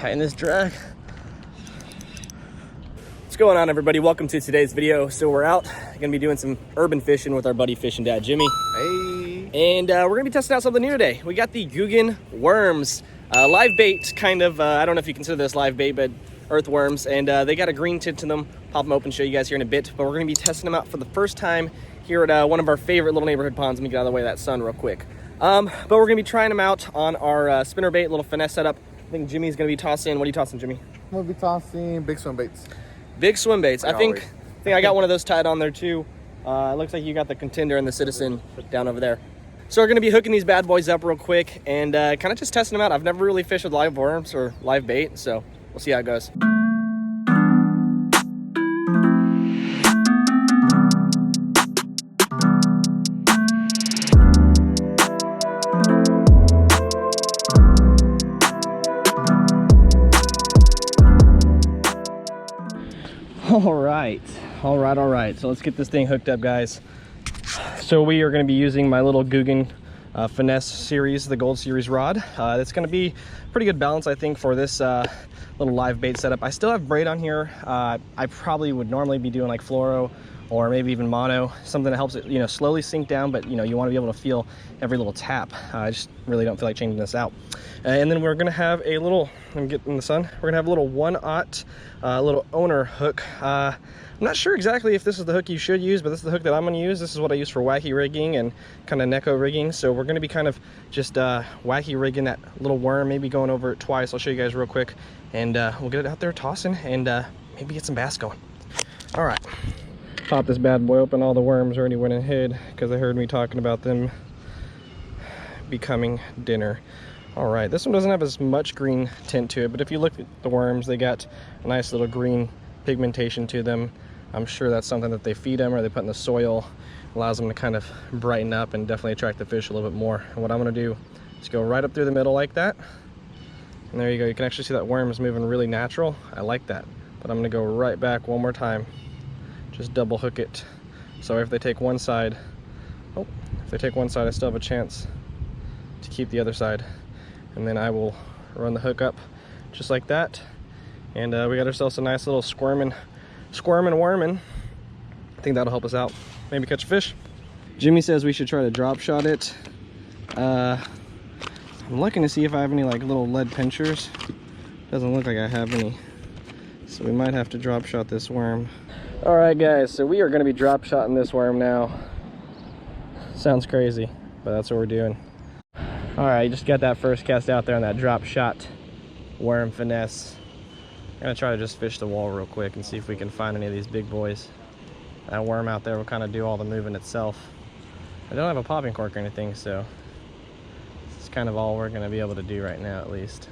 Tighten this drag. What's going on, everybody? Welcome to today's video. So we're out gonna be doing some urban fishing with our buddy fishing dad Jimmy. Hey. And we're gonna be testing out something new today. We got the Googan worms, live bait, kind of. I don't know if you consider this live bait, but earthworms, and they got a green tint to them. Pop them open, show you guys here in a bit. But we're gonna be testing them out for the first time here at one of our favorite little neighborhood ponds. Let me get out of the way of that sun real quick. But we're gonna be trying them out on our spinnerbait little finesse setup. I think Jimmy's gonna be tossing. What are you tossing, Jimmy? I'm gonna be tossing big swim baits. Big swim baits. Like I think I got one of those tied on there too. It looks like you got the Contender and the Citizen down over there. So we're gonna be hooking these bad boys up real quick and kind of just testing them out. I've never really fished with live worms or live bait, so we'll see how it goes. All right. So let's get this thing hooked up, guys. So we are going to be using my little Googan Finesse series, the Gold Series rod. It's going to be pretty good balance, I think, for this little live bait setup. I still have braid on here. I probably would normally be doing like fluoro or maybe even mono, something that helps it, you know, slowly sink down, but you know, you want to be able to feel every little tap. I just really don't feel like changing this out. And then we're going to have a little, let me get in the sun, we're going to have a little 1/0 little owner hook. I'm not sure exactly if this is the hook you should use, but this is the hook that I'm going to use. This is what I use for wacky rigging and kind of neko rigging. So we're going to be kind of just wacky rigging that little worm, maybe going over it twice. I'll show you guys real quick, and we'll get it out there tossing and maybe get some bass going. All right. Pop this bad boy open. All the worms already went and hid because they heard me talking about them becoming dinner. All right, this one doesn't have as much green tint to it, but if you look at the worms, they got a nice little green pigmentation to them. I'm sure that's something that they feed them or they put in the soil. Allows them to kind of brighten up and definitely attract the fish a little bit more. And what I'm going to do is go right up through the middle like that. And there you go. You can actually see that worm is moving really natural. I like that. But I'm going to go right back one more time. Just double hook it. So if they take one side, I still have a chance to keep the other side. And then I will run the hook up just like that. And we got ourselves a nice little squirming worming. I think that'll help us out. Maybe catch a fish. Jimmy says we should try to drop shot it. I'm looking to see if I have any like little lead pinchers. Doesn't look like I have any. So we might have to drop shot this worm. All right, guys, so we are gonna be drop shotting this worm now. Sounds crazy, but that's what we're doing. All right, just got that first cast out there on that drop shot worm finesse. I'm gonna try to just fish the wall real quick and see if we can find any of these big boys. That worm out there will kind of do all the moving itself. I don't have a popping cork or anything, so it's kind of all we're gonna be able to do right now, at least.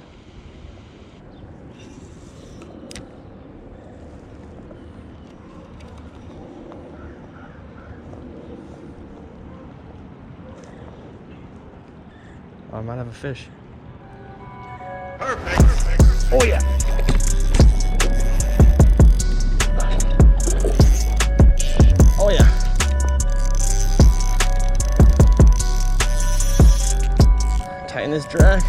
Oh, I might have a fish. Perfect. Oh yeah. Oh yeah. Tighten this drag.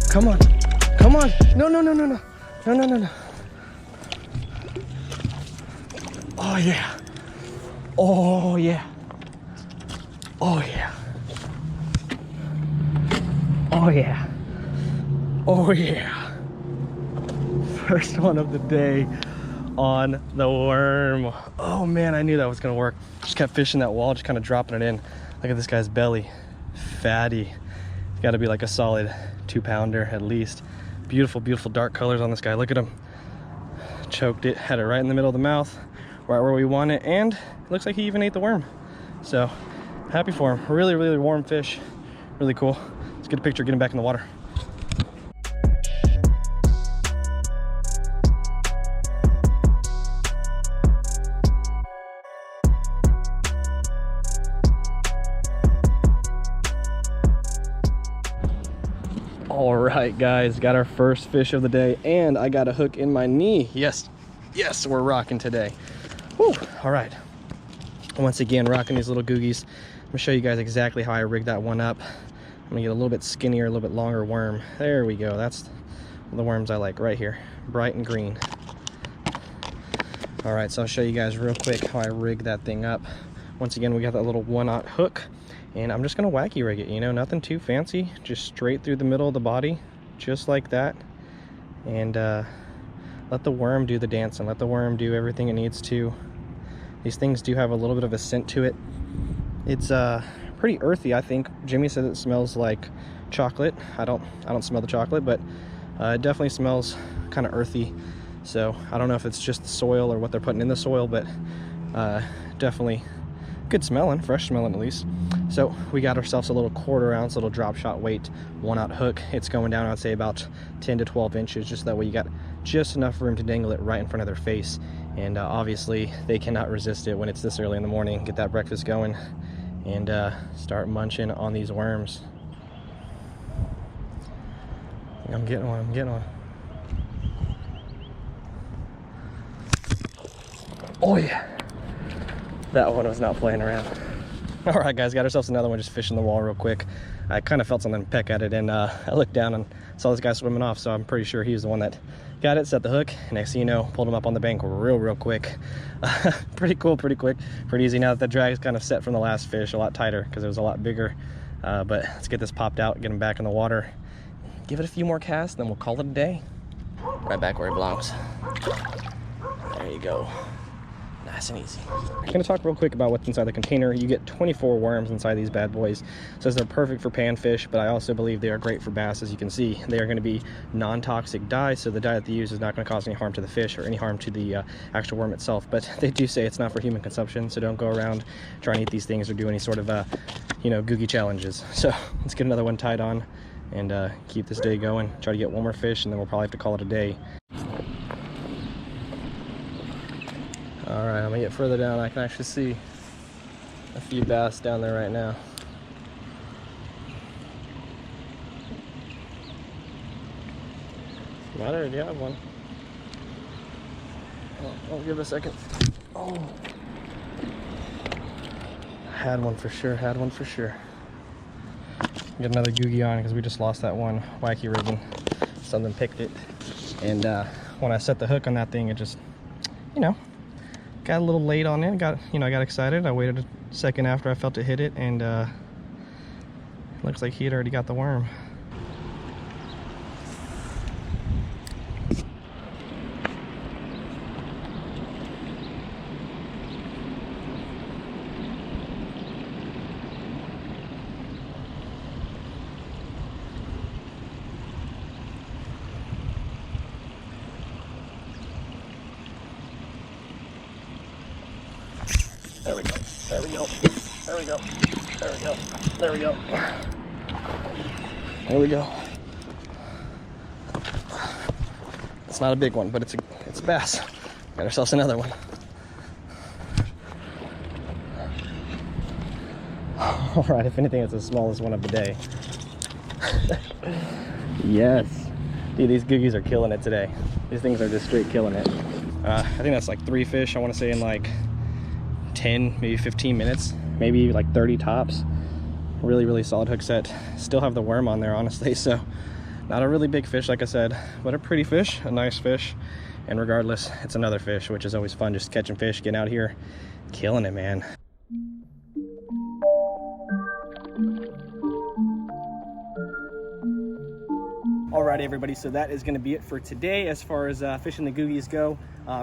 Come on. Come on. No. No. Oh yeah. Oh yeah. Oh yeah. Oh yeah. Oh yeah. First one of the day on the worm. Oh man, I knew that was gonna work. Just kept fishing that wall, just kind of dropping it in. Look at this guy's belly. Fatty. It's gotta be like a solid 2-pounder at least. Beautiful, beautiful dark colors on this guy. Look at him. Choked it, had it right in the middle of the mouth, right where we want it, and it looks like he even ate the worm. So happy for him. Really, really warm fish. Really cool. Let's get a picture, get him back in the water. All right, guys, got our first fish of the day, and I got a hook in my knee. Yes, we're rocking today. Whew. All right. Once again, rocking these little Googies. I'm gonna show you guys exactly how I rigged that one up. I'm gonna get a little bit skinnier, a little bit longer worm. There we go. That's the worms I like right here, bright and green. All right, so I'll show you guys real quick how I rig that thing up. Once again, we got that little 1/0 hook, and I'm just gonna wacky rig it, you know, nothing too fancy, just straight through the middle of the body, just like that. And let the worm do the dance and let the worm do everything it needs to. These things do have a little bit of a scent to it. It's pretty earthy, I think. Jimmy says it smells like chocolate. I don't smell the chocolate, but it definitely smells kind of earthy. So I don't know if it's just the soil or what they're putting in the soil, but definitely good smelling, fresh smelling at least. So we got ourselves a little 1/4 ounce little drop shot weight 1/0 hook. It's going down, I'd say about 10 to 12 inches, just that way you got just enough room to dangle it right in front of their face. And obviously they cannot resist it when it's this early in the morning. Get that breakfast going and start munching on these worms. I'm getting one, I'm getting one. Oh yeah, that one was not playing around. All right guys, got ourselves another one, just fishing the wall real quick. I kind of felt something peck at it, and I looked down and saw this guy swimming off, so I'm pretty sure he was the one that got it, set the hook. Next thing you know, pulled him up on the bank real quick. Pretty cool, pretty quick, pretty easy. Now that the drag is kind of set from the last fish, a lot tighter because it was a lot bigger. But let's get this popped out, get him back in the water, give it a few more casts, then we'll call it a day. Right back where he belongs. There you go. Nice and easy. I'm gonna talk real quick about what's inside the container. You get 24 worms inside these bad boys. Says they're perfect for panfish, but I also believe they are great for bass. As you can see, they are gonna be non-toxic dye, so the dye that they use is not gonna cause any harm to the fish or any harm to the actual worm itself. But they do say it's not for human consumption, so don't go around trying to eat these things or do any sort of, you know, Googie challenges. So let's get another one tied on and keep this day going. Try to get one more fish, and then we'll probably have to call it a day. All right, I'm gonna get further down. I can actually see a few bass down there right now. Might already have one. Oh, I'll give it a second. Oh, had one for sure, had one for sure. Get another Googie on because we just lost that one wacky rigging. Something picked it, and when I set the hook on that thing, it just, you know, got a little late on it. I got excited. I waited a second after I felt it hit it, and looks like he had already got the worm. There we go, there we go, there we go, there we go, there we go. There we go. It's not a big one, but it's a bass. Got ourselves another one. All right, if anything, it's the smallest one of the day. Yes. Dude, these Googies are killing it today. These things are just straight killing it. I think that's like 3 fish, I want to say, in like 10, maybe 15 minutes, maybe like 30 tops. Really solid hook set. Still have the worm on there, honestly, so not a really big fish, like I said, but a pretty fish, a nice fish. And regardless, it's another fish, which is always fun, just catching fish, getting out here, killing it, man. Alrighty everybody, so that is going to be it for today as far as fishing the Googies go.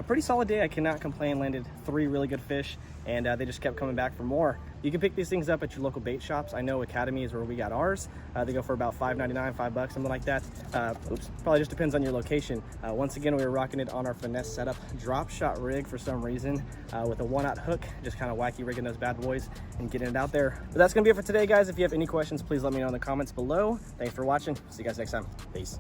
Pretty solid day, I cannot complain. Landed 3 really good fish, and they just kept coming back for more. You can pick these things up at your local bait shops. I know Academy is where we got ours. They go for about $5.99, $5, something like that. Probably just depends on your location. Once again, we were rocking it on our Finesse setup, drop shot rig for some reason, with a 1/0 hook, just kind of wacky rigging those bad boys and getting it out there. But that's gonna be it for today, guys. If you have any questions, please let me know in the comments below. Thanks for watching. See you guys next time. Peace.